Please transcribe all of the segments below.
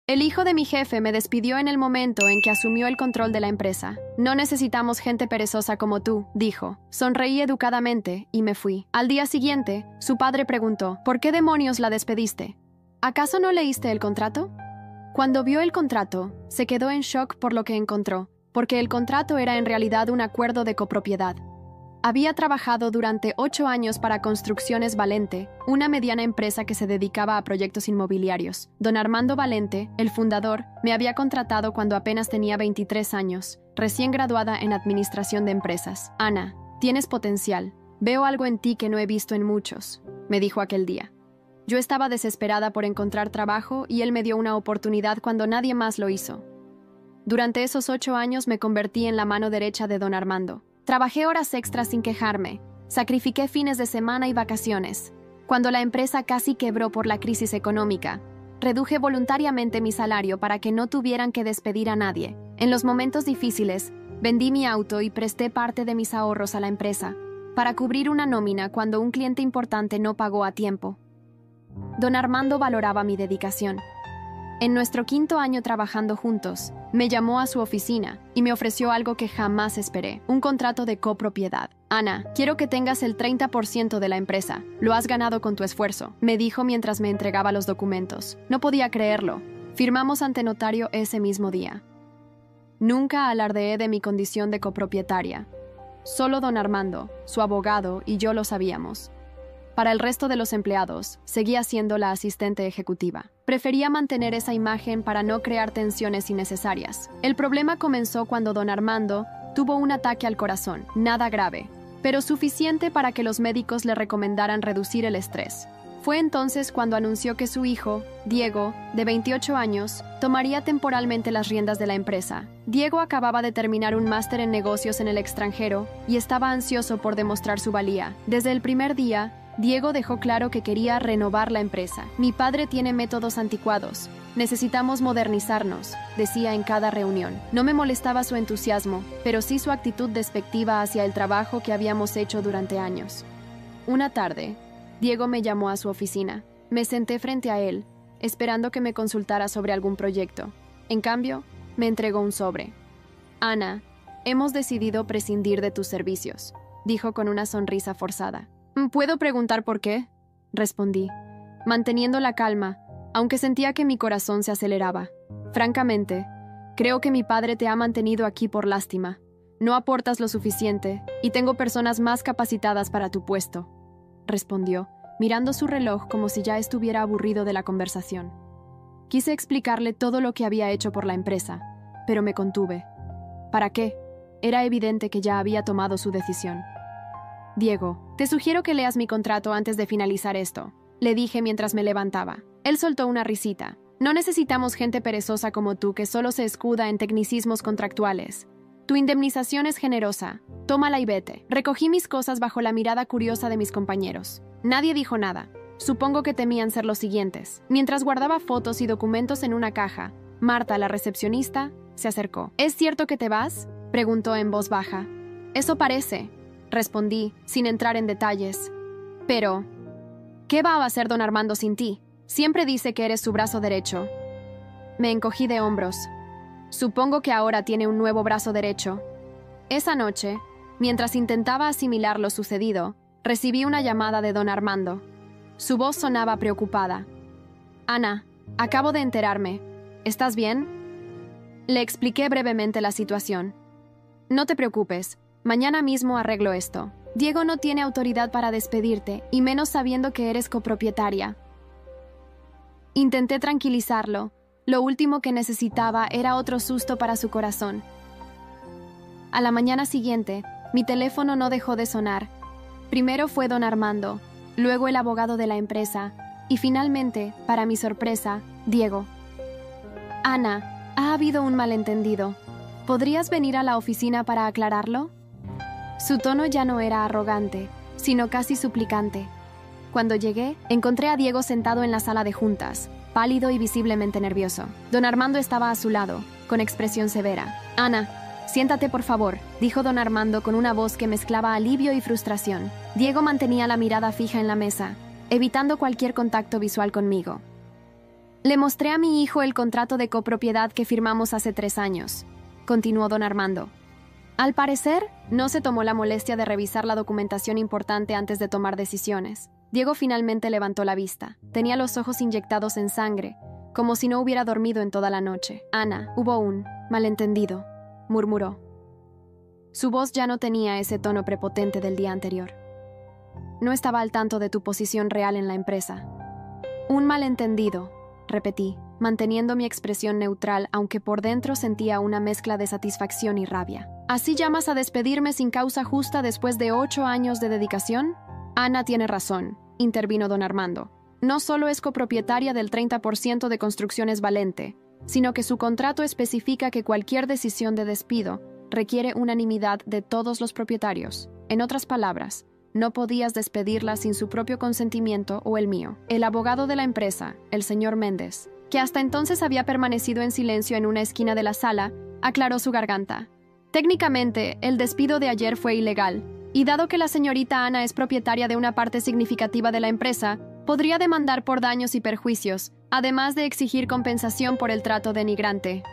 El hijo de mi jefe me despidió en el momento en que asumió el control de la empresa. No necesitamos gente perezosa como tú, dijo. Sonreí educadamente y me fui. Al día siguiente, su padre preguntó, ¿por qué demonios la despediste? ¿Acaso no leíste el contrato? Cuando vio el contrato, se quedó en shock por lo que encontró, porque el contrato era en realidad un acuerdo de copropiedad. Había trabajado durante 8 años para Construcciones Valente, una mediana empresa que se dedicaba a proyectos inmobiliarios. Don Armando Valente, el fundador, me había contratado cuando apenas tenía 23 años, recién graduada en Administración de Empresas. Ana, tienes potencial. Veo algo en ti que no he visto en muchos, me dijo aquel día. Yo estaba desesperada por encontrar trabajo y él me dio una oportunidad cuando nadie más lo hizo. Durante esos 8 años me convertí en la mano derecha de don Armando. Trabajé horas extras sin quejarme, sacrifiqué fines de semana y vacaciones. Cuando la empresa casi quebró por la crisis económica, reduje voluntariamente mi salario para que no tuvieran que despedir a nadie. En los momentos difíciles, vendí mi auto y presté parte de mis ahorros a la empresa, para cubrir una nómina cuando un cliente importante no pagó a tiempo. Don Armando valoraba mi dedicación. En nuestro 5º año trabajando juntos, me llamó a su oficina y me ofreció algo que jamás esperé, un contrato de copropiedad. Ana, quiero que tengas el 30% de la empresa. Lo has ganado con tu esfuerzo, me dijo mientras me entregaba los documentos. No podía creerlo. Firmamos ante notario ese mismo día. Nunca alardeé de mi condición de copropietaria. Solo don Armando, su abogado y yo lo sabíamos. Para el resto de los empleados, seguía siendo la asistente ejecutiva. Prefería mantener esa imagen para no crear tensiones innecesarias. El problema comenzó cuando don Armando tuvo un ataque al corazón, nada grave, pero suficiente para que los médicos le recomendaran reducir el estrés. Fue entonces cuando anunció que su hijo, Diego, de 28 años, tomaría temporalmente las riendas de la empresa. Diego acababa de terminar un máster en negocios en el extranjero y estaba ansioso por demostrar su valía. Desde el primer día, Diego dejó claro que quería renovar la empresa. Mi padre tiene métodos anticuados. Necesitamos modernizarnos, decía en cada reunión. No me molestaba su entusiasmo, pero sí su actitud despectiva hacia el trabajo que habíamos hecho durante años. Una tarde, Diego me llamó a su oficina. Me senté frente a él, esperando que me consultara sobre algún proyecto. En cambio, me entregó un sobre. Ana, hemos decidido prescindir de tus servicios, dijo con una sonrisa forzada. ¿Puedo preguntar por qué? Respondí, manteniendo la calma, aunque sentía que mi corazón se aceleraba. Francamente, creo que mi padre te ha mantenido aquí por lástima. No aportas lo suficiente y tengo personas más capacitadas para tu puesto, respondió, mirando su reloj como si ya estuviera aburrido de la conversación. Quise explicarle todo lo que había hecho por la empresa, pero me contuve. ¿Para qué? Era evidente que ya había tomado su decisión. Diego, te sugiero que leas mi contrato antes de finalizar esto, le dije mientras me levantaba. Él soltó una risita. No necesitamos gente perezosa como tú que solo se escuda en tecnicismos contractuales. Tu indemnización es generosa. Tómala y vete. Recogí mis cosas bajo la mirada curiosa de mis compañeros. Nadie dijo nada. Supongo que temían ser los siguientes. Mientras guardaba fotos y documentos en una caja, Marta, la recepcionista, se acercó. ¿Es cierto que te vas?, preguntó en voz baja. Eso parece, respondí, sin entrar en detalles. Pero, ¿qué va a hacer don Armando sin ti? Siempre dice que eres su brazo derecho. Me encogí de hombros. Supongo que ahora tiene un nuevo brazo derecho. Esa noche, mientras intentaba asimilar lo sucedido, recibí una llamada de don Armando. Su voz sonaba preocupada. Ana, acabo de enterarme. ¿Estás bien? Le expliqué brevemente la situación. No te preocupes. Mañana mismo arreglo esto. Diego no tiene autoridad para despedirte, y menos sabiendo que eres copropietaria. Intenté tranquilizarlo. Lo último que necesitaba era otro susto para su corazón. A la mañana siguiente, mi teléfono no dejó de sonar. Primero fue don Armando, luego el abogado de la empresa, y finalmente, para mi sorpresa, Diego. Ana, ha habido un malentendido. ¿Podrías venir a la oficina para aclararlo? Su tono ya no era arrogante, sino casi suplicante. Cuando llegué, encontré a Diego sentado en la sala de juntas, pálido y visiblemente nervioso. Don Armando estaba a su lado, con expresión severa. Ana, siéntate por favor, dijo don Armando con una voz que mezclaba alivio y frustración. Diego mantenía la mirada fija en la mesa, evitando cualquier contacto visual conmigo. Le mostré a mi hijo el contrato de copropiedad que firmamos hace 3 años, continuó don Armando. Al parecer, no se tomó la molestia de revisar la documentación importante antes de tomar decisiones. Diego finalmente levantó la vista. Tenía los ojos inyectados en sangre, como si no hubiera dormido en toda la noche. Ana, hubo un malentendido, murmuró. Su voz ya no tenía ese tono prepotente del día anterior. No estaba al tanto de tu posición real en la empresa. Un malentendido, repetí, manteniendo mi expresión neutral, aunque por dentro sentía una mezcla de satisfacción y rabia. ¿Así llamas a despedirme sin causa justa después de 8 años de dedicación? Ana tiene razón, intervino don Armando. No solo es copropietaria del 30% de Construcciones Valente, sino que su contrato especifica que cualquier decisión de despido requiere unanimidad de todos los propietarios. En otras palabras, no podías despedirla sin su propio consentimiento o el mío. El abogado de la empresa, el señor Méndez, que hasta entonces había permanecido en silencio en una esquina de la sala, aclaró su garganta. Técnicamente, el despido de ayer fue ilegal, y dado que la señorita Ana es propietaria de una parte significativa de la empresa, podría demandar por daños y perjuicios, además de exigir compensación por el trato denigrante.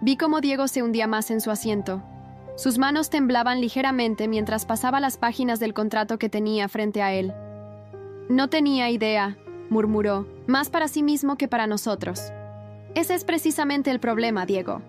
Vi cómo Diego se hundía más en su asiento. Sus manos temblaban ligeramente mientras pasaba las páginas del contrato que tenía frente a él. No tenía idea, murmuró, más para sí mismo que para nosotros. Ese es precisamente el problema, Diego,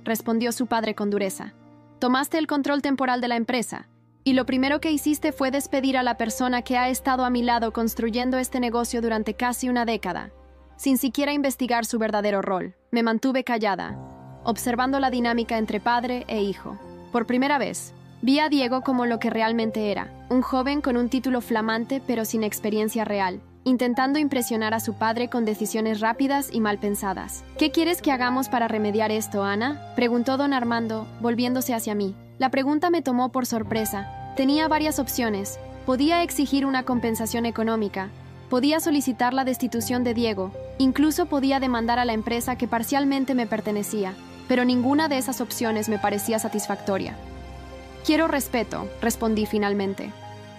respondió su padre con dureza. Tomaste el control temporal de la empresa, y lo primero que hiciste fue despedir a la persona que ha estado a mi lado construyendo este negocio durante casi una década, sin siquiera investigar su verdadero rol. Me mantuve callada, observando la dinámica entre padre e hijo. Por primera vez, vi a Diego como lo que realmente era, un joven con un título flamante pero sin experiencia real, intentando impresionar a su padre con decisiones rápidas y mal pensadas. ¿Qué quieres que hagamos para remediar esto, Ana?, preguntó don Armando, volviéndose hacia mí. La pregunta me tomó por sorpresa. Tenía varias opciones. Podía exigir una compensación económica, podía solicitar la destitución de Diego, incluso podía demandar a la empresa que parcialmente me pertenecía, pero ninguna de esas opciones me parecía satisfactoria. Quiero respeto, respondí finalmente.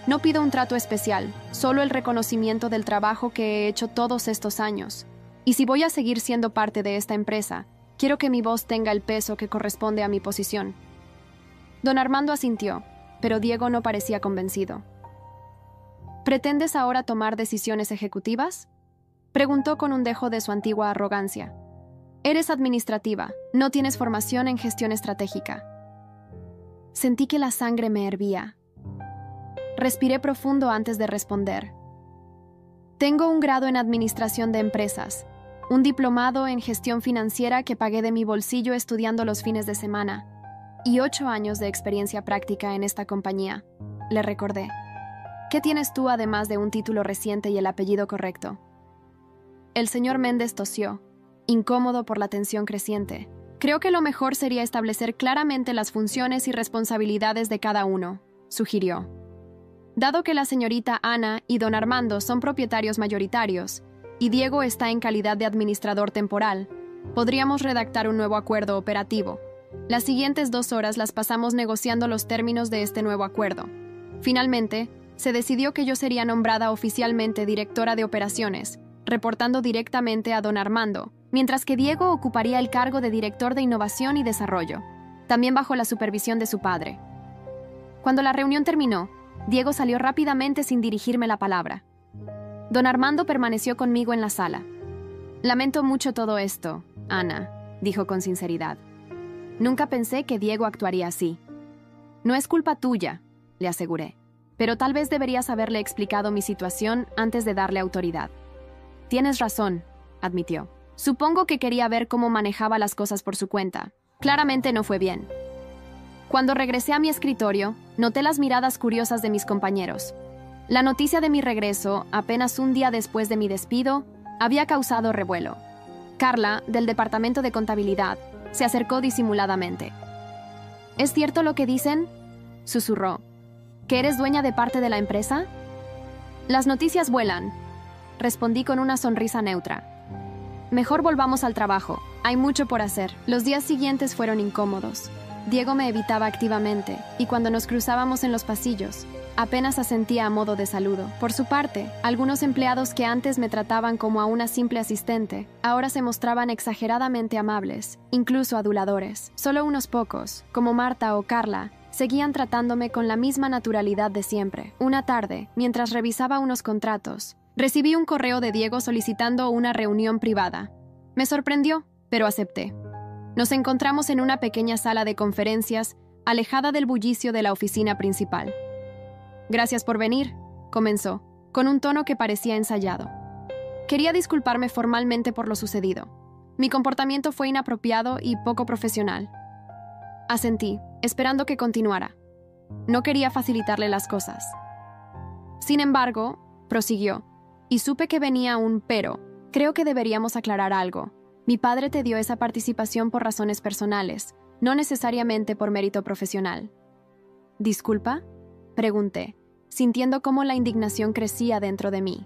No pido un trato especial, solo el reconocimiento del trabajo que he hecho todos estos años. Y si voy a seguir siendo parte de esta empresa, quiero que mi voz tenga el peso que corresponde a mi posición. Don Armando asintió, pero Diego no parecía convencido. ¿Pretendes ahora tomar decisiones ejecutivas?, preguntó con un dejo de su antigua arrogancia. Eres administrativa, no tienes formación en gestión estratégica. Sentí que la sangre me hervía. Respiré profundo antes de responder. Tengo un grado en administración de empresas, un diplomado en gestión financiera que pagué de mi bolsillo estudiando los fines de semana, y 8 años de experiencia práctica en esta compañía, le recordé. ¿Qué tienes tú además de un título reciente y el apellido correcto? El señor Méndez tosió, incómodo por la tensión creciente. Creo que lo mejor sería establecer claramente las funciones y responsabilidades de cada uno, sugirió. Dado que la señorita Ana y don Armando son propietarios mayoritarios, y Diego está en calidad de administrador temporal, podríamos redactar un nuevo acuerdo operativo. Las siguientes 2 horas las pasamos negociando los términos de este nuevo acuerdo. Finalmente, se decidió que yo sería nombrada oficialmente directora de operaciones, reportando directamente a don Armando, mientras que Diego ocuparía el cargo de director de innovación y desarrollo, también bajo la supervisión de su padre. Cuando la reunión terminó, Diego salió rápidamente sin dirigirme la palabra. Don Armando permaneció conmigo en la sala. Lamento mucho todo esto, Ana, dijo con sinceridad. Nunca pensé que Diego actuaría así. No es culpa tuya, le aseguré, pero tal vez deberías haberle explicado mi situación antes de darle autoridad. Tienes razón, admitió. Supongo que quería ver cómo manejaba las cosas por su cuenta. Claramente no fue bien. Cuando regresé a mi escritorio, noté las miradas curiosas de mis compañeros. La noticia de mi regreso, apenas un día después de mi despido, había causado revuelo. Carla, del departamento de contabilidad, se acercó disimuladamente. ¿Es cierto lo que dicen?, susurró. ¿Que eres dueña de parte de la empresa? Las noticias vuelan, respondí con una sonrisa neutra. Mejor volvamos al trabajo. Hay mucho por hacer. Los días siguientes fueron incómodos. Diego me evitaba activamente, y cuando nos cruzábamos en los pasillos, apenas asentía a modo de saludo. Por su parte, algunos empleados que antes me trataban como a una simple asistente, ahora se mostraban exageradamente amables, incluso aduladores. Solo unos pocos, como Marta o Carla, seguían tratándome con la misma naturalidad de siempre. Una tarde, mientras revisaba unos contratos, recibí un correo de Diego solicitando una reunión privada. Me sorprendió, pero acepté. Nos encontramos en una pequeña sala de conferencias, alejada del bullicio de la oficina principal. «Gracias por venir», comenzó, con un tono que parecía ensayado. Quería disculparme formalmente por lo sucedido. Mi comportamiento fue inapropiado y poco profesional. Asentí, esperando que continuara. No quería facilitarle las cosas. Sin embargo, prosiguió, y supe que venía un pero. Creo que deberíamos aclarar algo. Mi padre te dio esa participación por razones personales, no necesariamente por mérito profesional. ¿Disculpa?, pregunté, sintiendo cómo la indignación crecía dentro de mí.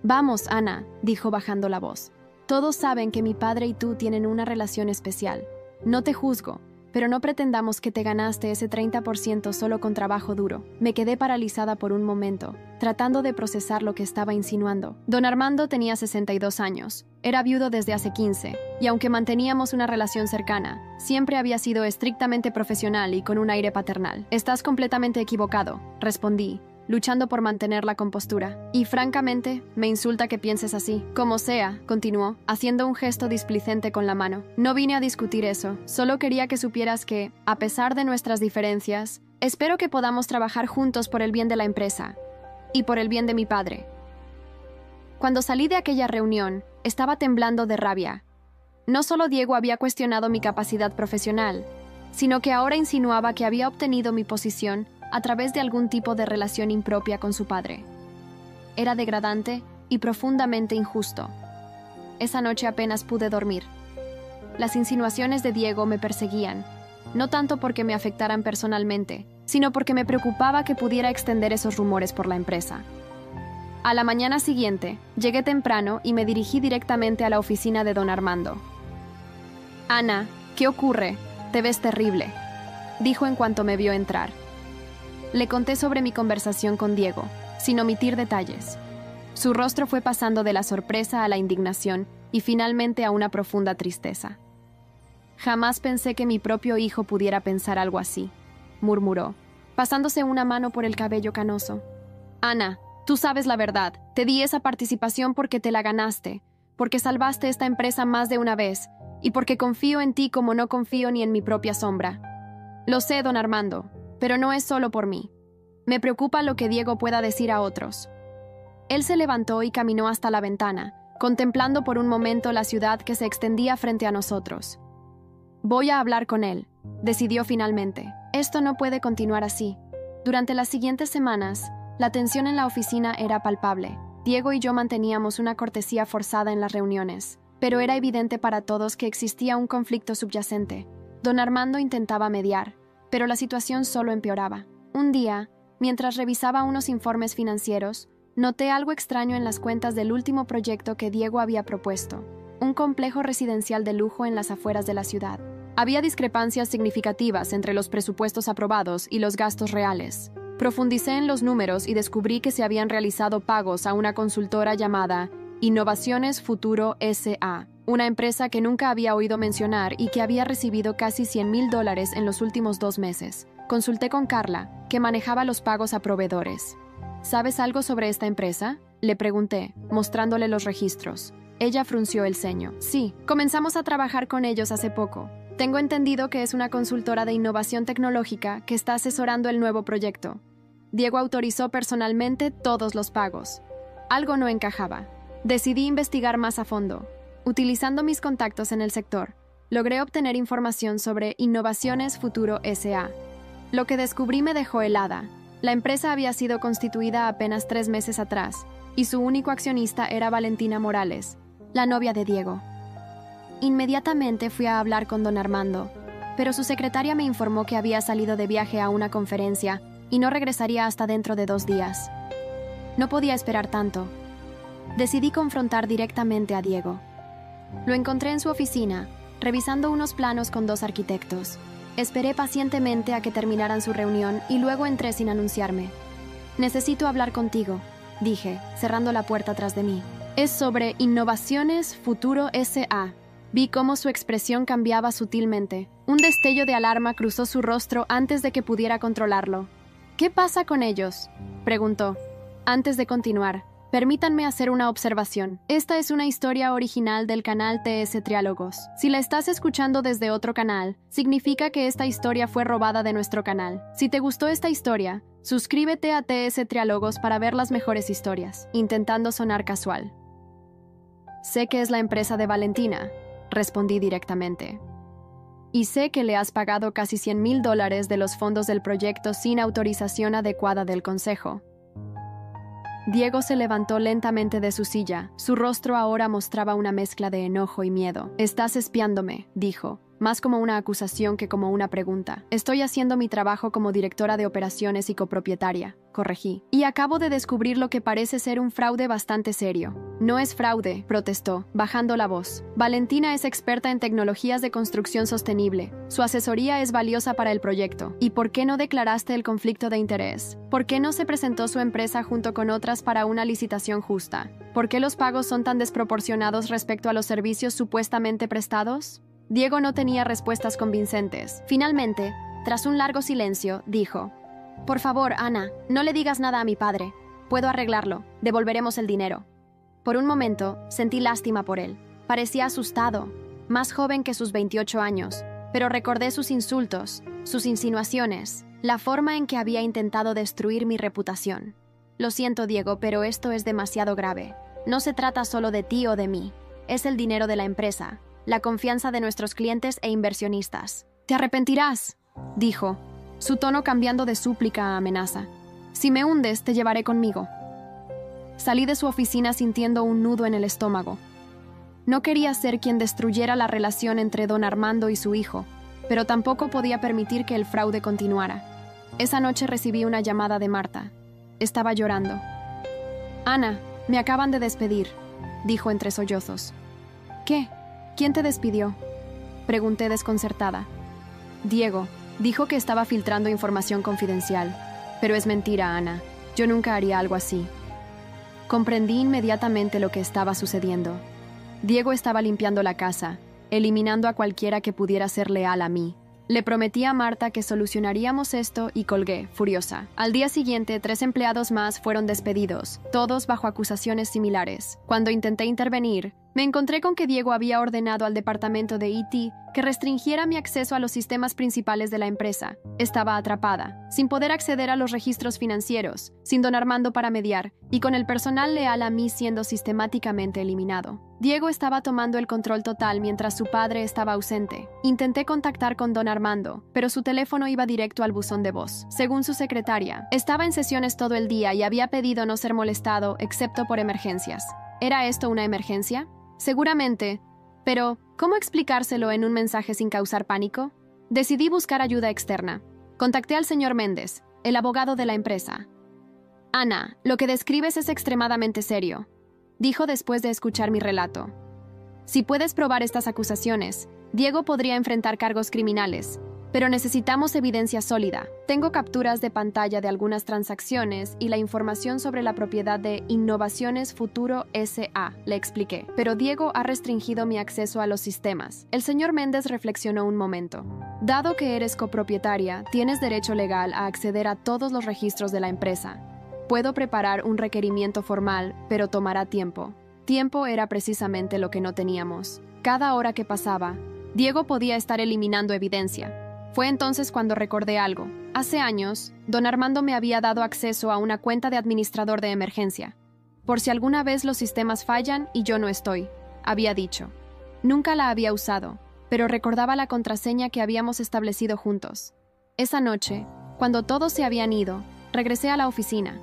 «Vamos, Ana», dijo bajando la voz. «Todos saben que mi padre y tú tienen una relación especial. No te juzgo, pero no pretendamos que te ganaste ese 30% solo con trabajo duro». Me quedé paralizada por un momento, tratando de procesar lo que estaba insinuando. Don Armando tenía 62 años. Era viudo desde hace 15, y aunque manteníamos una relación cercana, siempre había sido estrictamente profesional y con un aire paternal. «Estás completamente equivocado», respondí, luchando por mantener la compostura. «Y francamente, me insulta que pienses así». «Como sea», continuó, haciendo un gesto displicente con la mano. «No vine a discutir eso, solo quería que supieras que, a pesar de nuestras diferencias, espero que podamos trabajar juntos por el bien de la empresa y por el bien de mi padre». Cuando salí de aquella reunión, estaba temblando de rabia. No solo Diego había cuestionado mi capacidad profesional, sino que ahora insinuaba que había obtenido mi posición a través de algún tipo de relación impropia con su padre. Era degradante y profundamente injusto. Esa noche apenas pude dormir. Las insinuaciones de Diego me perseguían, no tanto porque me afectaran personalmente, sino porque me preocupaba que pudiera extender esos rumores por la empresa. A la mañana siguiente, llegué temprano y me dirigí directamente a la oficina de don Armando. «Ana, ¿qué ocurre? Te ves terrible», dijo en cuanto me vio entrar. Le conté sobre mi conversación con Diego, sin omitir detalles. Su rostro fue pasando de la sorpresa a la indignación y finalmente a una profunda tristeza. «Jamás pensé que mi propio hijo pudiera pensar algo así», murmuró, pasándose una mano por el cabello canoso. «Ana, tú sabes la verdad. Te di esa participación porque te la ganaste, porque salvaste esta empresa más de una vez, y porque confío en ti como no confío ni en mi propia sombra. Lo sé, don Armando, pero no es solo por mí. Me preocupa lo que Diego pueda decir a otros». Él se levantó y caminó hasta la ventana, contemplando por un momento la ciudad que se extendía frente a nosotros. «Voy a hablar con él», decidió finalmente. «Esto no puede continuar así». Durante las siguientes semanas, la tensión en la oficina era palpable. Diego y yo manteníamos una cortesía forzada en las reuniones, pero era evidente para todos que existía un conflicto subyacente. Don Armando intentaba mediar, pero la situación solo empeoraba. Un día, mientras revisaba unos informes financieros, noté algo extraño en las cuentas del último proyecto que Diego había propuesto, un complejo residencial de lujo en las afueras de la ciudad. Había discrepancias significativas entre los presupuestos aprobados y los gastos reales. Profundicé en los números y descubrí que se habían realizado pagos a una consultora llamada Innovaciones Futuro S.A., una empresa que nunca había oído mencionar y que había recibido casi $100,000 en los últimos 2 meses. Consulté con Carla, que manejaba los pagos a proveedores. «¿Sabes algo sobre esta empresa?», le pregunté, mostrándole los registros. Ella frunció el ceño. «Sí, comenzamos a trabajar con ellos hace poco. Tengo entendido que es una consultora de innovación tecnológica que está asesorando el nuevo proyecto. Diego autorizó personalmente todos los pagos. Algo no encajaba. Decidí investigar más a fondo. Utilizando mis contactos en el sector, logré obtener información sobre Innovaciones Futuro S.A. Lo que descubrí me dejó helada. La empresa había sido constituida apenas 3 meses atrás, y su único accionista era Valentina Morales, la novia de Diego. Inmediatamente fui a hablar con don Armando, pero su secretaria me informó que había salido de viaje a una conferencia y no regresaría hasta dentro de 2 días. No podía esperar tanto. Decidí confrontar directamente a Diego. Lo encontré en su oficina, revisando unos planos con 2 arquitectos. Esperé pacientemente a que terminaran su reunión y luego entré sin anunciarme. «Necesito hablar contigo», dije, cerrando la puerta tras de mí. «Es sobre Innovaciones Futuro S.A.» Vi cómo su expresión cambiaba sutilmente. Un destello de alarma cruzó su rostro antes de que pudiera controlarlo. «¿Qué pasa con ellos?», preguntó. Antes de continuar, permítanme hacer una observación. Esta es una historia original del canal TS Triálogos. Si la estás escuchando desde otro canal, significa que esta historia fue robada de nuestro canal. Si te gustó esta historia, suscríbete a TS Triálogos para ver las mejores historias, intentando sonar casual. «Sé que es la empresa de Valentina», respondí directamente. «Y sé que le has pagado casi $100,000 de los fondos del proyecto sin autorización adecuada del consejo». Diego se levantó lentamente de su silla. Su rostro ahora mostraba una mezcla de enojo y miedo. «Estás espiándome», dijo, más como una acusación que como una pregunta. «Estoy haciendo mi trabajo como directora de operaciones y copropietaria», corregí. «Y acabo de descubrir lo que parece ser un fraude bastante serio». «No es fraude», protestó, bajando la voz. «Valentina es experta en tecnologías de construcción sostenible. Su asesoría es valiosa para el proyecto. ¿Y por qué no declaraste el conflicto de interés? ¿Por qué no se presentó su empresa junto con otras para una licitación justa? ¿Por qué los pagos son tan desproporcionados respecto a los servicios supuestamente prestados?» Diego no tenía respuestas convincentes. Finalmente, tras un largo silencio, dijo: «Por favor, Ana, no le digas nada a mi padre. Puedo arreglarlo. Devolveremos el dinero». Por un momento, sentí lástima por él. Parecía asustado, más joven que sus 28 años, pero recordé sus insultos, sus insinuaciones, la forma en que había intentado destruir mi reputación. «Lo siento, Diego, pero esto es demasiado grave. No se trata solo de ti o de mí. Es el dinero de la empresa, la confianza de nuestros clientes e inversionistas». «Te arrepentirás», dijo, su tono cambiando de súplica a amenaza. «Si me hundes, te llevaré conmigo». Salí de su oficina sintiendo un nudo en el estómago. No quería ser quien destruyera la relación entre don Armando y su hijo, pero tampoco podía permitir que el fraude continuara. Esa noche recibí una llamada de Marta. Estaba llorando. «Ana, me acaban de despedir», dijo entre sollozos. «¿Qué? ¿Quién te despidió?», pregunté desconcertada. «Diego, dijo que estaba filtrando información confidencial. Pero es mentira, Ana. Yo nunca haría algo así». Comprendí inmediatamente lo que estaba sucediendo. Diego estaba limpiando la casa, eliminando a cualquiera que pudiera ser leal a mí. Le prometí a Marta que solucionaríamos esto y colgué, furiosa. Al día siguiente, 3 empleados más fueron despedidos, todos bajo acusaciones similares. Cuando intenté intervenir, me encontré con que Diego había ordenado al departamento de IT que restringiera mi acceso a los sistemas principales de la empresa. Estaba atrapada, sin poder acceder a los registros financieros, sin don Armando para mediar, y con el personal leal a mí siendo sistemáticamente eliminado. Diego estaba tomando el control total mientras su padre estaba ausente. Intenté contactar con don Armando, pero su teléfono iba directo al buzón de voz. Según su secretaria, estaba en sesiones todo el día y había pedido no ser molestado excepto por emergencias. ¿Era esto una emergencia? Seguramente, pero ¿cómo explicárselo en un mensaje sin causar pánico? Decidí buscar ayuda externa. Contacté al señor Méndez, el abogado de la empresa. «Ana, lo que describes es extremadamente serio», dijo después de escuchar mi relato. «Si puedes probar estas acusaciones, Diego podría enfrentar cargos criminales, pero necesitamos evidencia sólida. Tengo capturas de pantalla de algunas transacciones y la información sobre la propiedad de Innovaciones Futuro S.A., le expliqué. Pero Diego ha restringido mi acceso a los sistemas». El señor Méndez reflexionó un momento. «Dado que eres copropietaria, tienes derecho legal a acceder a todos los registros de la empresa. Puedo preparar un requerimiento formal, pero tomará tiempo». Tiempo era precisamente lo que no teníamos. Cada hora que pasaba, Diego podía estar eliminando evidencia. Fue entonces cuando recordé algo. Hace años, don Armando me había dado acceso a una cuenta de administrador de emergencia. «Por si alguna vez los sistemas fallan y yo no estoy», había dicho. Nunca la había usado, pero recordaba la contraseña que habíamos establecido juntos. Esa noche, cuando todos se habían ido, regresé a la oficina.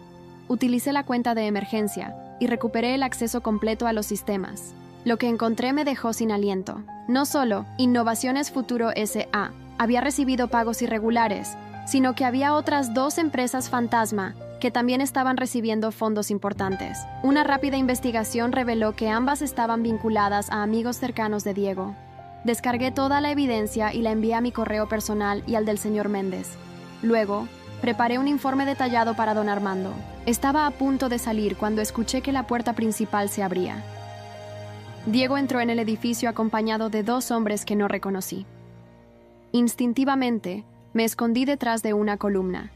Utilicé la cuenta de emergencia y recuperé el acceso completo a los sistemas. Lo que encontré me dejó sin aliento. No solo Innovaciones Futuro S.A. había recibido pagos irregulares, sino que había otras 2 empresas fantasma que también estaban recibiendo fondos importantes. Una rápida investigación reveló que ambas estaban vinculadas a amigos cercanos de Diego. Descargué toda la evidencia y la envié a mi correo personal y al del señor Méndez. Luego, preparé un informe detallado para don Armando. Estaba a punto de salir cuando escuché que la puerta principal se abría. Diego entró en el edificio acompañado de 2 hombres que no reconocí. Instintivamente, me escondí detrás de una columna.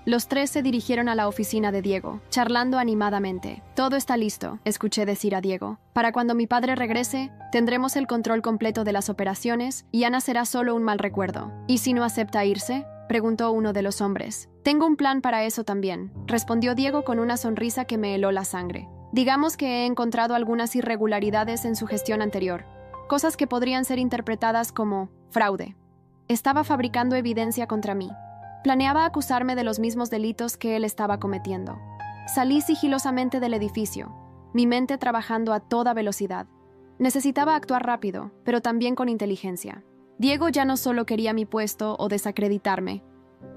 Los 3 se dirigieron a la oficina de Diego, charlando animadamente. «Todo está listo», escuché decir a Diego. «Para cuando mi padre regrese, tendremos el control completo de las operaciones y Ana será solo un mal recuerdo». «¿Y si no acepta irse?», preguntó uno de los hombres. «Tengo un plan para eso también», respondió Diego con una sonrisa que me heló la sangre. «Digamos que he encontrado algunas irregularidades en su gestión anterior, cosas que podrían ser interpretadas como fraude. Estaba fabricando evidencia contra mí. Planeaba acusarme de los mismos delitos que él estaba cometiendo. Salí sigilosamente del edificio, mi mente trabajando a toda velocidad. Necesitaba actuar rápido, pero también con inteligencia. Diego ya no solo quería mi puesto o desacreditarme.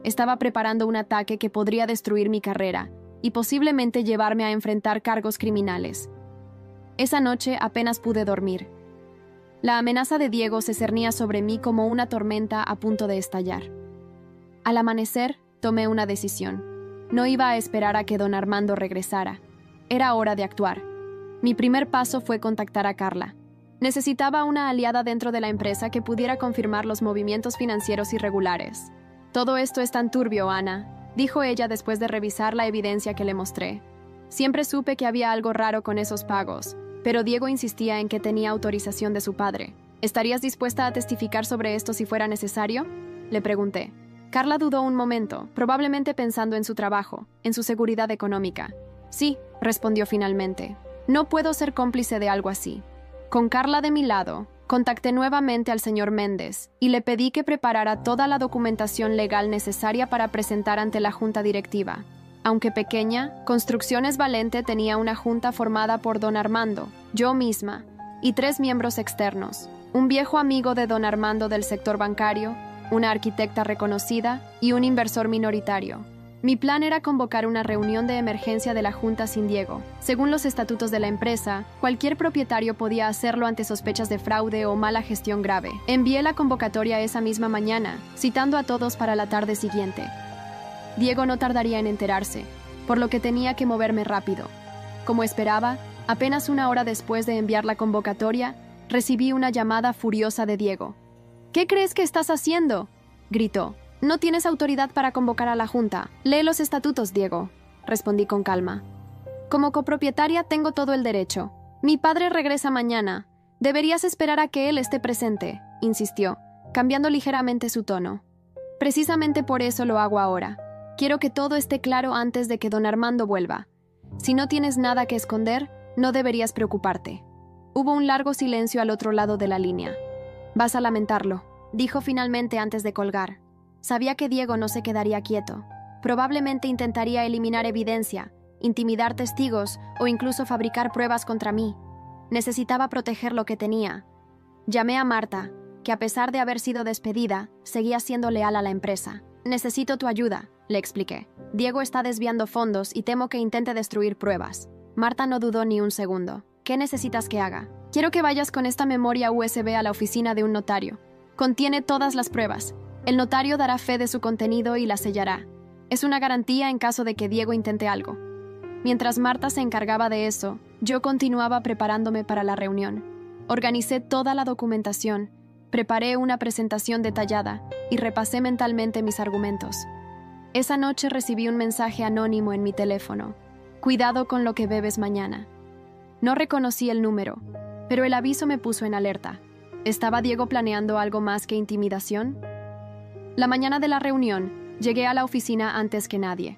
Estaba preparando un ataque que podría destruir mi carrera y posiblemente llevarme a enfrentar cargos criminales. Esa noche apenas pude dormir. La amenaza de Diego se cernía sobre mí como una tormenta a punto de estallar. Al amanecer, tomé una decisión. No iba a esperar a que don Armando regresara. Era hora de actuar. Mi primer paso fue contactar a Carla. Necesitaba una aliada dentro de la empresa que pudiera confirmar los movimientos financieros irregulares. «Todo esto es tan turbio, Ana», dijo ella después de revisar la evidencia que le mostré. «Siempre supe que había algo raro con esos pagos, pero Diego insistía en que tenía autorización de su padre. ¿Estarías dispuesta a testificar sobre esto si fuera necesario?», le pregunté. Carla dudó un momento, probablemente pensando en su trabajo, en su seguridad económica. «Sí», respondió finalmente. «No puedo ser cómplice de algo así». Con Carla de mi lado, contacté nuevamente al señor Méndez y le pedí que preparara toda la documentación legal necesaria para presentar ante la junta directiva. Aunque pequeña, Construcciones Valente tenía una junta formada por don Armando, yo misma, y 3 miembros externos: un viejo amigo de don Armando del sector bancario, una arquitecta reconocida y un inversor minoritario. Mi plan era convocar una reunión de emergencia de la Junta sin Diego. Según los estatutos de la empresa, cualquier propietario podía hacerlo ante sospechas de fraude o mala gestión grave. Envié la convocatoria esa misma mañana, citando a todos para la tarde siguiente. Diego no tardaría en enterarse, por lo que tenía que moverme rápido. Como esperaba, apenas 1 hora después de enviar la convocatoria, recibí una llamada furiosa de Diego. «¿Qué crees que estás haciendo?», gritó. «No tienes autoridad para convocar a la junta. Lee los estatutos, Diego», respondí con calma. «Como copropietaria tengo todo el derecho. Mi padre regresa mañana. Deberías esperar a que él esté presente», insistió, cambiando ligeramente su tono. «Precisamente por eso lo hago ahora. Quiero que todo esté claro antes de que don Armando vuelva. Si no tienes nada que esconder, no deberías preocuparte». Hubo un largo silencio al otro lado de la línea. «Vas a lamentarlo», dijo finalmente antes de colgar. Sabía que Diego no se quedaría quieto. Probablemente intentaría eliminar evidencia, intimidar testigos o incluso fabricar pruebas contra mí. Necesitaba proteger lo que tenía. Llamé a Marta, que a pesar de haber sido despedida, seguía siendo leal a la empresa. «Necesito tu ayuda», le expliqué. «Diego está desviando fondos y temo que intente destruir pruebas». Marta no dudó ni un segundo. «¿Qué necesitas que haga?». «Quiero que vayas con esta memoria USB a la oficina de un notario. Contiene todas las pruebas. El notario dará fe de su contenido y la sellará. Es una garantía en caso de que Diego intente algo». Mientras Marta se encargaba de eso, yo continuaba preparándome para la reunión. Organicé toda la documentación, preparé una presentación detallada y repasé mentalmente mis argumentos. Esa noche recibí un mensaje anónimo en mi teléfono. «Cuidado con lo que bebes mañana». No reconocí el número, pero el aviso me puso en alerta. ¿Estaba Diego planeando algo más que intimidación? La mañana de la reunión, llegué a la oficina antes que nadie.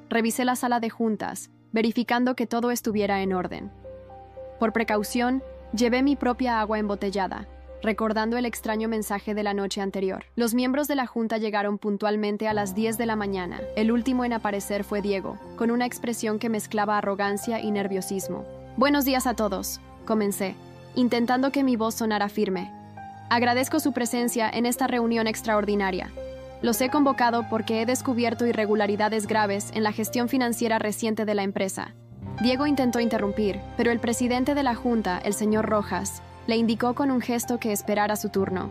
Revisé la sala de juntas, verificando que todo estuviera en orden. Por precaución, llevé mi propia agua embotellada, recordando el extraño mensaje de la noche anterior. Los miembros de la junta llegaron puntualmente a las 10 de la mañana. El último en aparecer fue Diego, con una expresión que mezclaba arrogancia y nerviosismo. «Buenos días a todos», comencé, intentando que mi voz sonara firme. «Agradezco su presencia en esta reunión extraordinaria. Los he convocado porque he descubierto irregularidades graves en la gestión financiera reciente de la empresa». Diego intentó interrumpir, pero el presidente de la junta, el señor Rojas, Le indicó con un gesto que esperara su turno.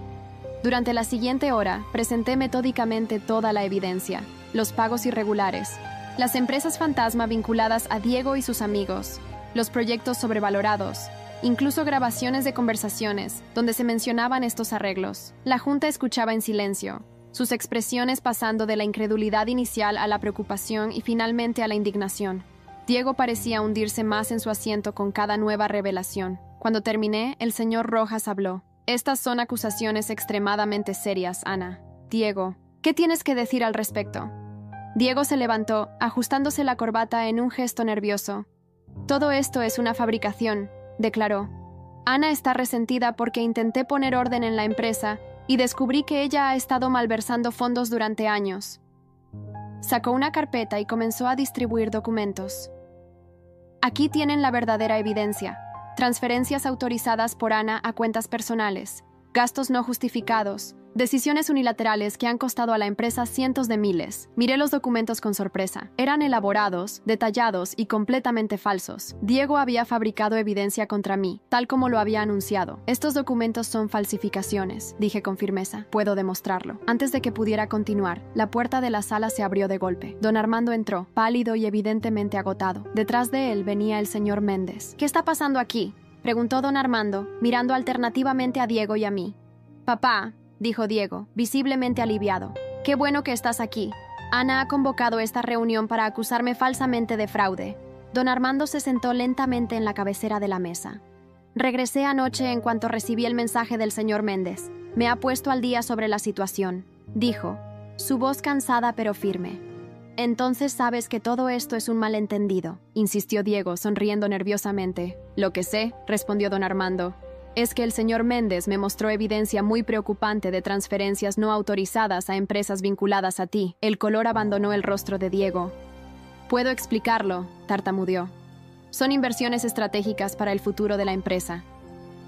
Durante la siguiente hora, presenté metódicamente toda la evidencia, los pagos irregulares, las empresas fantasma vinculadas a Diego y sus amigos, los proyectos sobrevalorados, incluso grabaciones de conversaciones donde se mencionaban estos arreglos. La junta escuchaba en silencio, sus expresiones pasando de la incredulidad inicial a la preocupación y finalmente a la indignación. Diego parecía hundirse más en su asiento con cada nueva revelación. Cuando terminé, el señor Rojas habló. Estas son acusaciones extremadamente serias, Ana. Diego, ¿qué tienes que decir al respecto? Diego se levantó, ajustándose la corbata en un gesto nervioso. Todo esto es una fabricación, declaró. Ana está resentida porque intenté poner orden en la empresa y descubrí que ella ha estado malversando fondos durante años. Sacó una carpeta y comenzó a distribuir documentos. Aquí tienen la verdadera evidencia. Transferencias autorizadas por Ana a cuentas personales, gastos no justificados, decisiones unilaterales que han costado a la empresa cientos de miles. Miré los documentos con sorpresa. Eran elaborados, detallados y completamente falsos. Diego había fabricado evidencia contra mí, tal como lo había anunciado. Estos documentos son falsificaciones, dije con firmeza. Puedo demostrarlo. Antes de que pudiera continuar, la puerta de la sala se abrió de golpe. Don Armando entró, pálido y evidentemente agotado. Detrás de él venía el señor Méndez. ¿Qué está pasando aquí?, preguntó don Armando, mirando alternativamente a Diego y a mí. Papá, dijo Diego, visiblemente aliviado. Qué bueno que estás aquí. Ana ha convocado esta reunión para acusarme falsamente de fraude. Don Armando se sentó lentamente en la cabecera de la mesa. Regresé anoche en cuanto recibí el mensaje del señor Méndez. Me ha puesto al día sobre la situación, dijo, su voz cansada pero firme. Entonces sabes que todo esto es un malentendido, insistió Diego, sonriendo nerviosamente. Lo que sé, respondió don Armando, es que el señor Méndez me mostró evidencia muy preocupante de transferencias no autorizadas a empresas vinculadas a ti. El color abandonó el rostro de Diego. Puedo explicarlo, tartamudeó. Son inversiones estratégicas para el futuro de la empresa.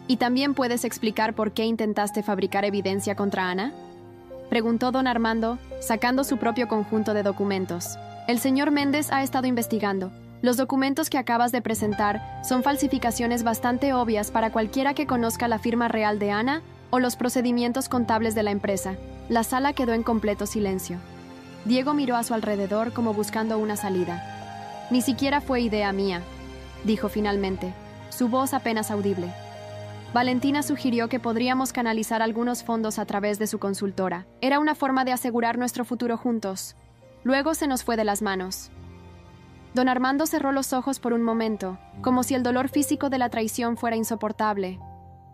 ¿Y también puedes explicar por qué intentaste fabricar evidencia contra Ana?, preguntó don Armando, sacando su propio conjunto de documentos. El señor Méndez ha estado investigando. Los documentos que acabas de presentar son falsificaciones bastante obvias para cualquiera que conozca la firma real de Ana o los procedimientos contables de la empresa. La sala quedó en completo silencio. Diego miró a su alrededor como buscando una salida. Ni siquiera fue idea mía, dijo finalmente, su voz apenas audible. Valentina sugirió que podríamos canalizar algunos fondos a través de su consultora. Era una forma de asegurar nuestro futuro juntos. Luego se nos fue de las manos. Don Armando cerró los ojos por un momento, como si el dolor físico de la traición fuera insoportable.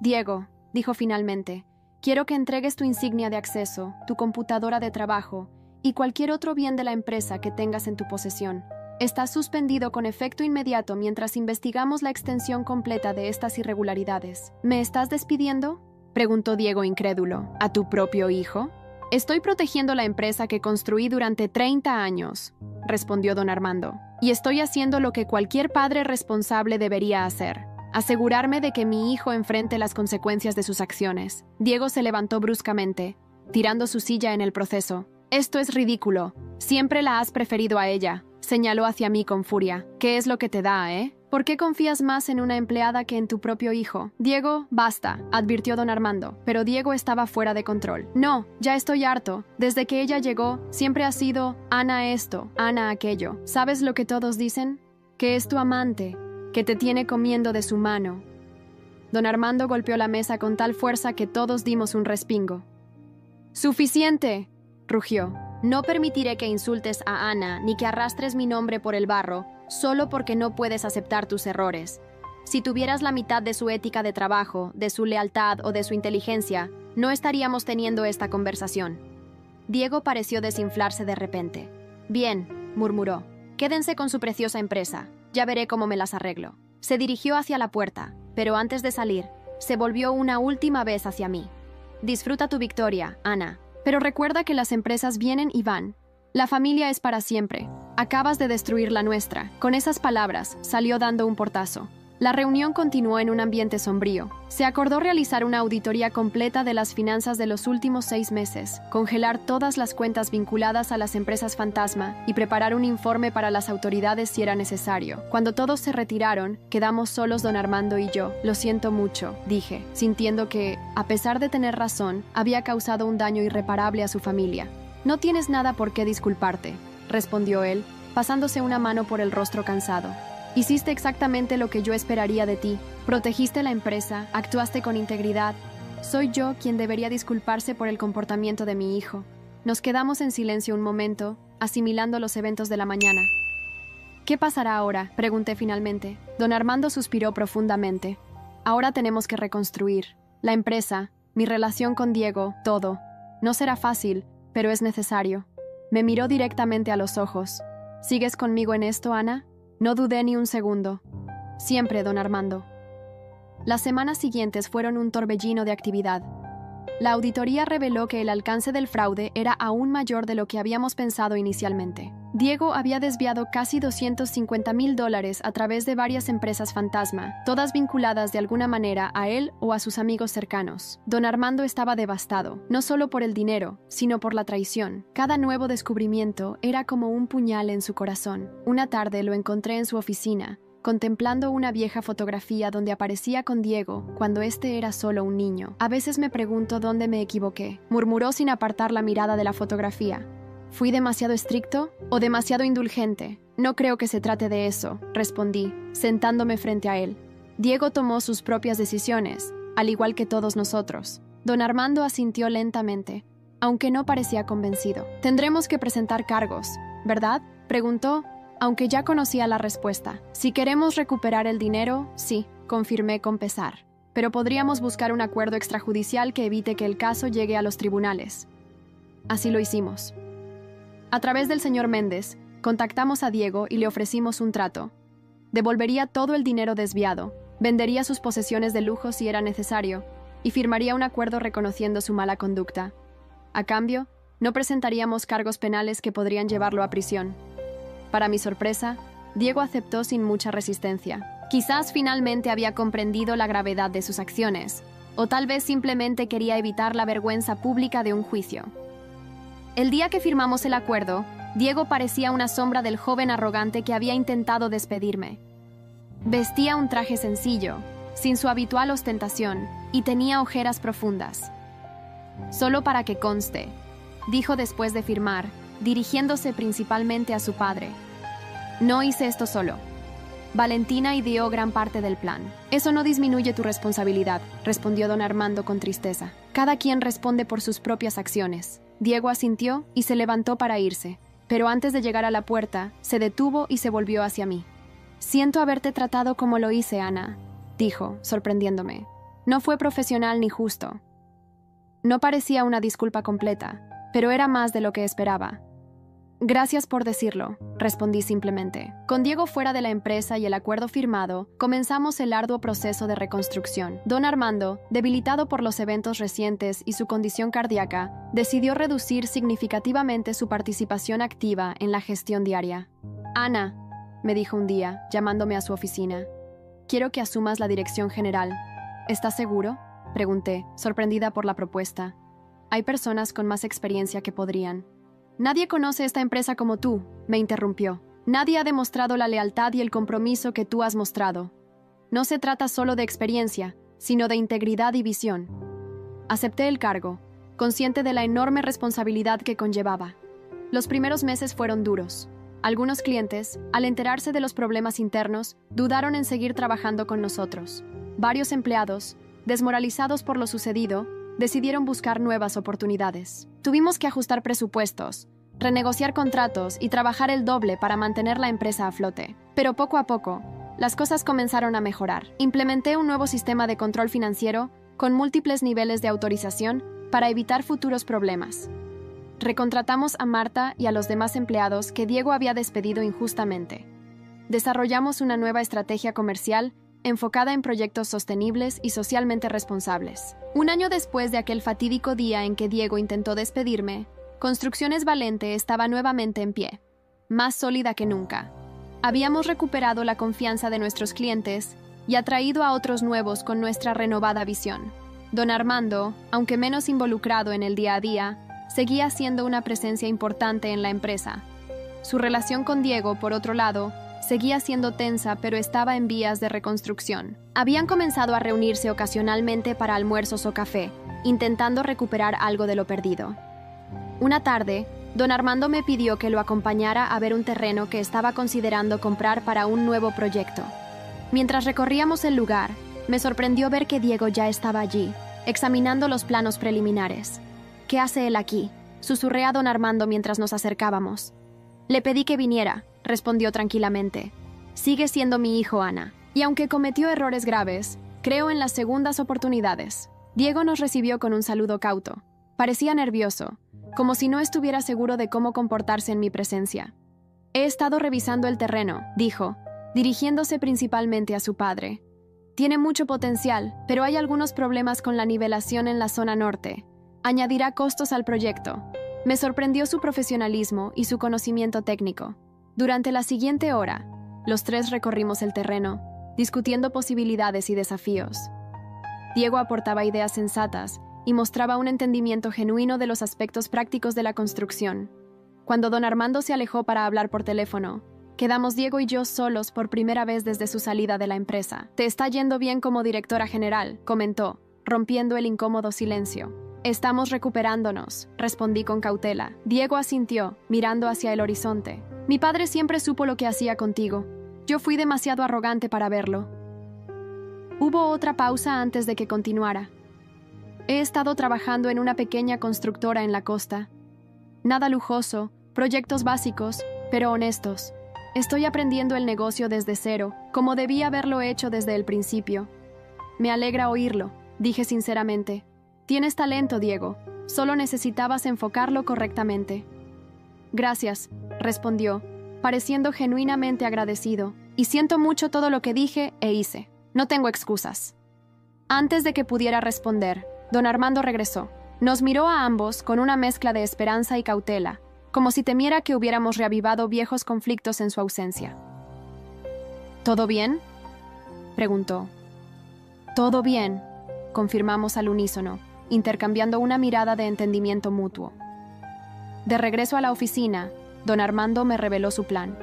Diego, dijo finalmente, quiero que entregues tu insignia de acceso, tu computadora de trabajo y cualquier otro bien de la empresa que tengas en tu posesión. Estás suspendido con efecto inmediato mientras investigamos la extensión completa de estas irregularidades. ¿Me estás despidiendo?, preguntó Diego incrédulo. ¿A tu propio hijo? Estoy protegiendo la empresa que construí durante 30 años, respondió don Armando. Y estoy haciendo lo que cualquier padre responsable debería hacer, asegurarme de que mi hijo enfrente las consecuencias de sus acciones. Diego se levantó bruscamente, tirando su silla en el proceso. Esto es ridículo. Siempre la has preferido a ella, señaló hacia mí con furia. ¿Qué es lo que te da, ¿Por qué confías más en una empleada que en tu propio hijo? Diego, basta, advirtió don Armando, pero Diego estaba fuera de control. No, ya estoy harto. Desde que ella llegó, siempre ha sido Ana esto, Ana aquello. ¿Sabes lo que todos dicen? Que es tu amante, que te tiene comiendo de su mano. Don Armando golpeó la mesa con tal fuerza que todos dimos un respingo. ¡Suficiente!, rugió. No permitiré que insultes a Ana ni que arrastres mi nombre por el barro, solo porque no puedes aceptar tus errores. Si tuvieras la mitad de su ética de trabajo, de su lealtad o de su inteligencia, no estaríamos teniendo esta conversación. Diego pareció desinflarse de repente. Bien, murmuró. Quédense con su preciosa empresa. Ya veré cómo me las arreglo. Se dirigió hacia la puerta, pero antes de salir, se volvió una última vez hacia mí. Disfruta tu victoria, Ana. Pero recuerda que las empresas vienen y van. La familia es para siempre. Acabas de destruir la nuestra. Con esas palabras, salió dando un portazo. La reunión continuó en un ambiente sombrío. Se acordó realizar una auditoría completa de las finanzas de los últimos 6 meses, congelar todas las cuentas vinculadas a las empresas fantasma y preparar un informe para las autoridades si era necesario. Cuando todos se retiraron, quedamos solos don Armando y yo. Lo siento mucho, dije, sintiendo que, a pesar de tener razón, había causado un daño irreparable a su familia. No tienes nada por qué disculparte, respondió él, pasándose una mano por el rostro cansado. Hiciste exactamente lo que yo esperaría de ti. Protegiste la empresa, actuaste con integridad. Soy yo quien debería disculparse por el comportamiento de mi hijo. Nos quedamos en silencio un momento, asimilando los eventos de la mañana. ¿Qué pasará ahora?, pregunté finalmente. Don Armando suspiró profundamente. Ahora tenemos que reconstruir. La empresa, mi relación con Diego, todo. No será fácil, pero es necesario. Me miró directamente a los ojos. ¿Sigues conmigo en esto, Ana? No dudé ni un segundo. Siempre, don Armando. Las semanas siguientes fueron un torbellino de actividad. La auditoría reveló que el alcance del fraude era aún mayor de lo que habíamos pensado inicialmente. Diego había desviado casi $250,000 a través de varias empresas fantasma, todas vinculadas de alguna manera a él o a sus amigos cercanos. Don Armando estaba devastado, no solo por el dinero, sino por la traición. Cada nuevo descubrimiento era como un puñal en su corazón. Una tarde lo encontré en su oficina, contemplando una vieja fotografía donde aparecía con Diego cuando éste era solo un niño. A veces me pregunto dónde me equivoqué, murmuró sin apartar la mirada de la fotografía. ¿Fui demasiado estricto o demasiado indulgente? No creo que se trate de eso, respondí, sentándome frente a él. Diego tomó sus propias decisiones, al igual que todos nosotros. Don Armando asintió lentamente, aunque no parecía convencido. Tendremos que presentar cargos, ¿verdad?, preguntó, aunque ya conocía la respuesta. Si queremos recuperar el dinero, sí, confirmé con pesar. Pero podríamos buscar un acuerdo extrajudicial que evite que el caso llegue a los tribunales. Así lo hicimos. A través del señor Méndez, contactamos a Diego y le ofrecimos un trato. Devolvería todo el dinero desviado, vendería sus posesiones de lujo si era necesario, y firmaría un acuerdo reconociendo su mala conducta. A cambio, no presentaríamos cargos penales que podrían llevarlo a prisión. Para mi sorpresa, Diego aceptó sin mucha resistencia. Quizás finalmente había comprendido la gravedad de sus acciones, o tal vez simplemente quería evitar la vergüenza pública de un juicio. El día que firmamos el acuerdo, Diego parecía una sombra del joven arrogante que había intentado despedirme. Vestía un traje sencillo, sin su habitual ostentación, y tenía ojeras profundas. Solo para que conste, dijo después de firmar, dirigiéndose principalmente a su padre. No hice esto solo. Valentina ideó gran parte del plan. Eso no disminuye tu responsabilidad, respondió don Armando con tristeza. Cada quien responde por sus propias acciones. Diego asintió y se levantó para irse, pero antes de llegar a la puerta, se detuvo y se volvió hacia mí. Siento haberte tratado como lo hice, Ana, dijo, sorprendiéndome. No fue profesional ni justo. No parecía una disculpa completa, pero era más de lo que esperaba. Gracias por decirlo, respondí simplemente. Con Diego fuera de la empresa y el acuerdo firmado, comenzamos el arduo proceso de reconstrucción. Don Armando, debilitado por los eventos recientes y su condición cardíaca, decidió reducir significativamente su participación activa en la gestión diaria. Ana, me dijo un día, llamándome a su oficina, quiero que asumas la dirección general. ¿Estás seguro?, pregunté, sorprendida por la propuesta. Hay personas con más experiencia que podrían. Nadie conoce esta empresa como tú, me interrumpió. Nadie ha demostrado la lealtad y el compromiso que tú has mostrado. No se trata solo de experiencia, sino de integridad y visión. Acepté el cargo, consciente de la enorme responsabilidad que conllevaba. Los primeros meses fueron duros. Algunos clientes, al enterarse de los problemas internos, dudaron en seguir trabajando con nosotros. Varios empleados, desmoralizados por lo sucedido, decidieron buscar nuevas oportunidades. Tuvimos que ajustar presupuestos, renegociar contratos y trabajar el doble para mantener la empresa a flote. Pero poco a poco, las cosas comenzaron a mejorar. Implementé un nuevo sistema de control financiero con múltiples niveles de autorización para evitar futuros problemas. Recontratamos a Marta y a los demás empleados que Diego había despedido injustamente. Desarrollamos una nueva estrategia comercial enfocada en proyectos sostenibles y socialmente responsables. Un año después de aquel fatídico día en que Diego intentó despedirme, Construcciones Valente estaba nuevamente en pie, más sólida que nunca. Habíamos recuperado la confianza de nuestros clientes y atraído a otros nuevos con nuestra renovada visión. Don Armando, aunque menos involucrado en el día a día, seguía siendo una presencia importante en la empresa. Su relación con Diego, por otro lado, seguía siendo tensa, pero estaba en vías de reconstrucción. Habían comenzado a reunirse ocasionalmente para almuerzos o café, intentando recuperar algo de lo perdido. Una tarde, don Armando me pidió que lo acompañara a ver un terreno que estaba considerando comprar para un nuevo proyecto. Mientras recorríamos el lugar, me sorprendió ver que Diego ya estaba allí, examinando los planos preliminares. «¿Qué hace él aquí?», susurré a don Armando mientras nos acercábamos. «Le pedí que viniera», respondió tranquilamente. «Sigue siendo mi hijo, Ana. Y aunque cometió errores graves, creo en las segundas oportunidades». Diego nos recibió con un saludo cauto. Parecía nervioso, como si no estuviera seguro de cómo comportarse en mi presencia. «He estado revisando el terreno», dijo, dirigiéndose principalmente a su padre. «Tiene mucho potencial, pero hay algunos problemas con la nivelación en la zona norte. Añadirá costos al proyecto». Me sorprendió su profesionalismo y su conocimiento técnico. Durante la siguiente hora, los tres recorrimos el terreno, discutiendo posibilidades y desafíos. Diego aportaba ideas sensatas y mostraba un entendimiento genuino de los aspectos prácticos de la construcción. Cuando don Armando se alejó para hablar por teléfono, quedamos Diego y yo solos por primera vez desde su salida de la empresa. «Te está yendo bien como directora general», comentó, rompiendo el incómodo silencio. «Estamos recuperándonos», respondí con cautela. Diego asintió, mirando hacia el horizonte. «Mi padre siempre supo lo que hacía contigo. Yo fui demasiado arrogante para verlo». Hubo otra pausa antes de que continuara. «He estado trabajando en una pequeña constructora en la costa. Nada lujoso, proyectos básicos, pero honestos. Estoy aprendiendo el negocio desde cero, como debía haberlo hecho desde el principio». «Me alegra oírlo», dije sinceramente. «Tienes talento, Diego. Solo necesitabas enfocarlo correctamente». «Gracias», respondió, pareciendo genuinamente agradecido. «Y siento mucho todo lo que dije e hice. No tengo excusas». Antes de que pudiera responder, don Armando regresó. Nos miró a ambos con una mezcla de esperanza y cautela, como si temiera que hubiéramos reavivado viejos conflictos en su ausencia. «¿Todo bien?», preguntó. «Todo bien», confirmamos al unísono, intercambiando una mirada de entendimiento mutuo. De regreso a la oficina, don Armando me reveló su plan.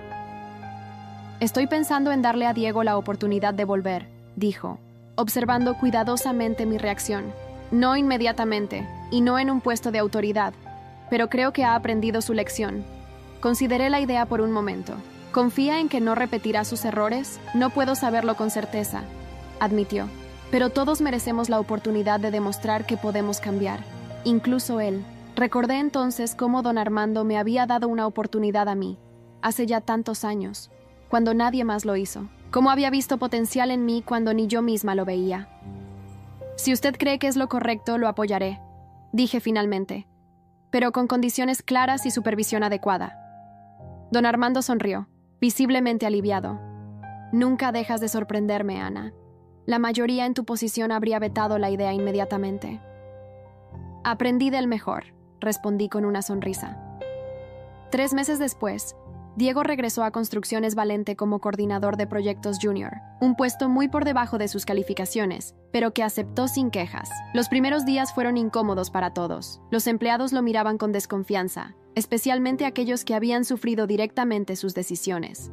«Estoy pensando en darle a Diego la oportunidad de volver», dijo, observando cuidadosamente mi reacción. «No inmediatamente, y no en un puesto de autoridad, pero creo que ha aprendido su lección». Consideré la idea por un momento. «¿Confía en que no repetirá sus errores? No puedo saberlo con certeza», admitió. «Pero todos merecemos la oportunidad de demostrar que podemos cambiar, incluso él». Recordé entonces cómo don Armando me había dado una oportunidad a mí, hace ya tantos años, cuando nadie más lo hizo. Cómo había visto potencial en mí cuando ni yo misma lo veía. «Si usted cree que es lo correcto, lo apoyaré», dije finalmente, pero con condiciones claras y supervisión adecuada. Don Armando sonrió, visiblemente aliviado. «Nunca dejas de sorprenderme, Ana. La mayoría en tu posición habría vetado la idea inmediatamente». «Aprendí del mejor», respondí con una sonrisa. 3 meses después, Diego regresó a Construcciones Valente como coordinador de proyectos junior, un puesto muy por debajo de sus calificaciones, pero que aceptó sin quejas. Los primeros días fueron incómodos para todos. Los empleados lo miraban con desconfianza, especialmente aquellos que habían sufrido directamente sus decisiones.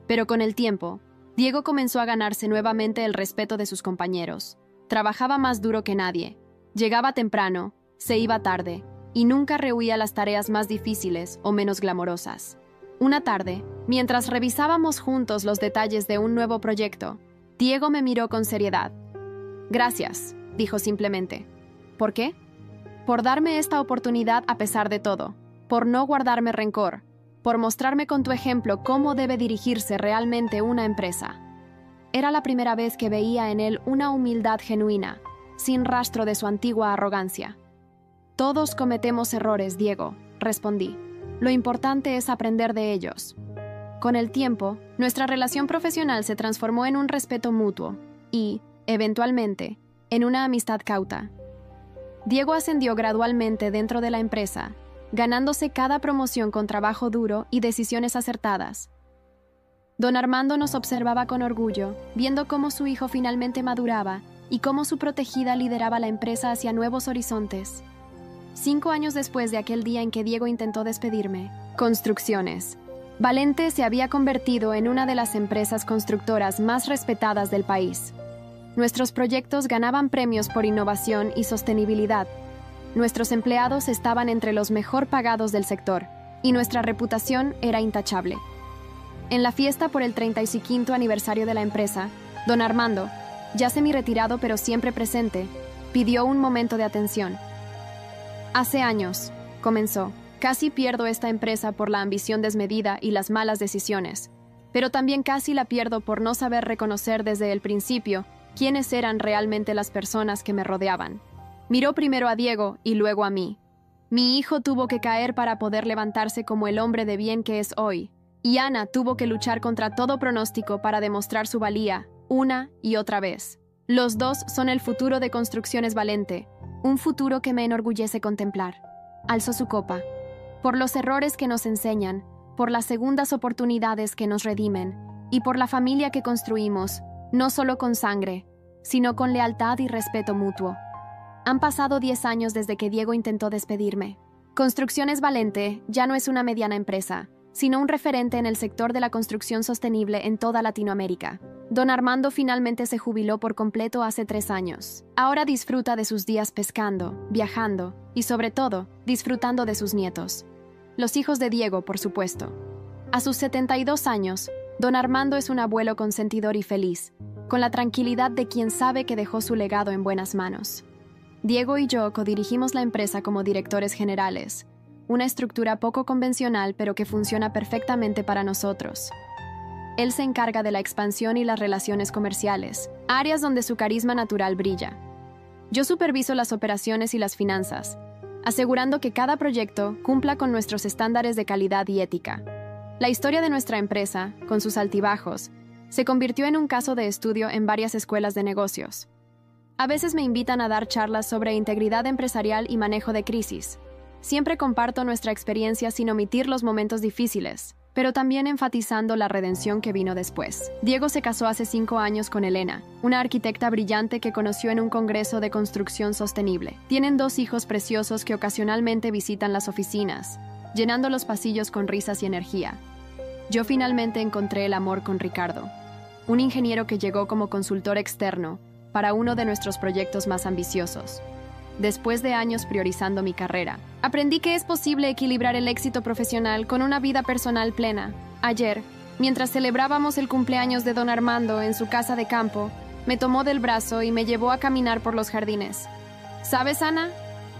Pero con el tiempo, Diego comenzó a ganarse nuevamente el respeto de sus compañeros. Trabajaba más duro que nadie, llegaba temprano, se iba tarde, y nunca rehuía las tareas más difíciles o menos glamorosas. Una tarde, mientras revisábamos juntos los detalles de un nuevo proyecto, Diego me miró con seriedad. «Gracias», dijo simplemente. «¿Por qué?» «Por darme esta oportunidad a pesar de todo, por no guardarme rencor, por mostrarme con tu ejemplo cómo debe dirigirse realmente una empresa». Era la primera vez que veía en él una humildad genuina, sin rastro de su antigua arrogancia. «Todos cometemos errores, Diego», respondí. «Lo importante es aprender de ellos». Con el tiempo, nuestra relación profesional se transformó en un respeto mutuo y, eventualmente, en una amistad cauta. Diego ascendió gradualmente dentro de la empresa, ganándose cada promoción con trabajo duro y decisiones acertadas. Don Armando nos observaba con orgullo, viendo cómo su hijo finalmente maduraba y cómo su protegida lideraba la empresa hacia nuevos horizontes. 5 años después de aquel día en que Diego intentó despedirme, Construcciones Valente se había convertido en una de las empresas constructoras más respetadas del país. Nuestros proyectos ganaban premios por innovación y sostenibilidad. Nuestros empleados estaban entre los mejor pagados del sector, y nuestra reputación era intachable. En la fiesta por el 35º aniversario de la empresa, don Armando, ya semi-retirado pero siempre presente, pidió un momento de atención. Hace años, comenzó, casi pierdo esta empresa por la ambición desmedida y las malas decisiones, pero también casi la pierdo por no saber reconocer desde el principio quiénes eran realmente las personas que me rodeaban. Miró primero a Diego y luego a mí. Mi hijo tuvo que caer para poder levantarse como el hombre de bien que es hoy, y Ana tuvo que luchar contra todo pronóstico para demostrar su valía, una y otra vez. Los dos son el futuro de Construcciones Valente, un futuro que me enorgullece contemplar. Alzó su copa. Por los errores que nos enseñan, por las segundas oportunidades que nos redimen, y por la familia que construimos, no solo con sangre, sino con lealtad y respeto mutuo. Han pasado 10 años desde que Diego intentó despedirme. Construcciones Valente ya no es una mediana empresa, sino un referente en el sector de la construcción sostenible en toda Latinoamérica. Don Armando finalmente se jubiló por completo hace 3 años. Ahora disfruta de sus días pescando, viajando y, sobre todo, disfrutando de sus nietos. Los hijos de Diego, por supuesto. A sus 72 años, don Armando es un abuelo consentidor y feliz, con la tranquilidad de quien sabe que dejó su legado en buenas manos. Diego y yo codirigimos la empresa como directores generales, una estructura poco convencional pero que funciona perfectamente para nosotros. Él se encarga de la expansión y las relaciones comerciales, áreas donde su carisma natural brilla. Yo superviso las operaciones y las finanzas, asegurando que cada proyecto cumpla con nuestros estándares de calidad y ética. La historia de nuestra empresa, con sus altibajos, se convirtió en un caso de estudio en varias escuelas de negocios. A veces me invitan a dar charlas sobre integridad empresarial y manejo de crisis. Siempre comparto nuestra experiencia sin omitir los momentos difíciles, pero también enfatizando la redención que vino después. Diego se casó hace 5 años con Elena, una arquitecta brillante que conoció en un congreso de construcción sostenible. Tienen 2 hijos preciosos que ocasionalmente visitan las oficinas, llenando los pasillos con risas y energía. Yo finalmente encontré el amor con Ricardo, un ingeniero que llegó como consultor externo para uno de nuestros proyectos más ambiciosos. Después de años priorizando mi carrera, aprendí que es posible equilibrar el éxito profesional con una vida personal plena. Ayer, mientras celebrábamos el cumpleaños de don Armando en su casa de campo, me tomó del brazo y me llevó a caminar por los jardines. ¿Sabes, Ana?,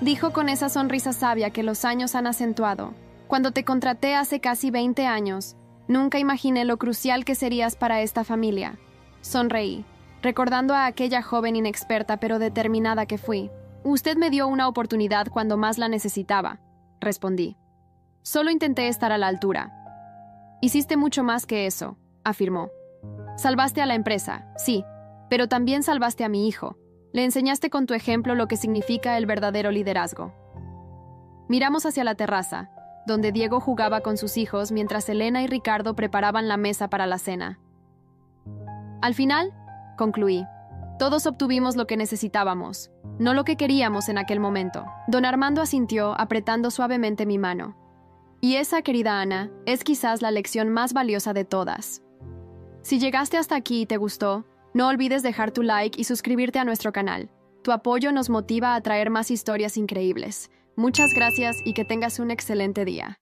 dijo con esa sonrisa sabia que los años han acentuado. Cuando te contraté hace casi 20 años, nunca imaginé lo crucial que serías para esta familia. Sonreí, recordando a aquella joven inexperta pero determinada que fui. Usted me dio una oportunidad cuando más la necesitaba, respondí. Solo intenté estar a la altura. Hiciste mucho más que eso, afirmó. Salvaste a la empresa, sí, pero también salvaste a mi hijo. Le enseñaste con tu ejemplo lo que significa el verdadero liderazgo. Miramos hacia la terraza, donde Diego jugaba con sus hijos mientras Elena y Ricardo preparaban la mesa para la cena. Al final, concluí, todos obtuvimos lo que necesitábamos, no lo que queríamos en aquel momento. Don Armando asintió apretando suavemente mi mano. Y esa, querida Ana, es quizás la lección más valiosa de todas. Si llegaste hasta aquí y te gustó, no olvides dejar tu like y suscribirte a nuestro canal. Tu apoyo nos motiva a traer más historias increíbles. Muchas gracias y que tengas un excelente día.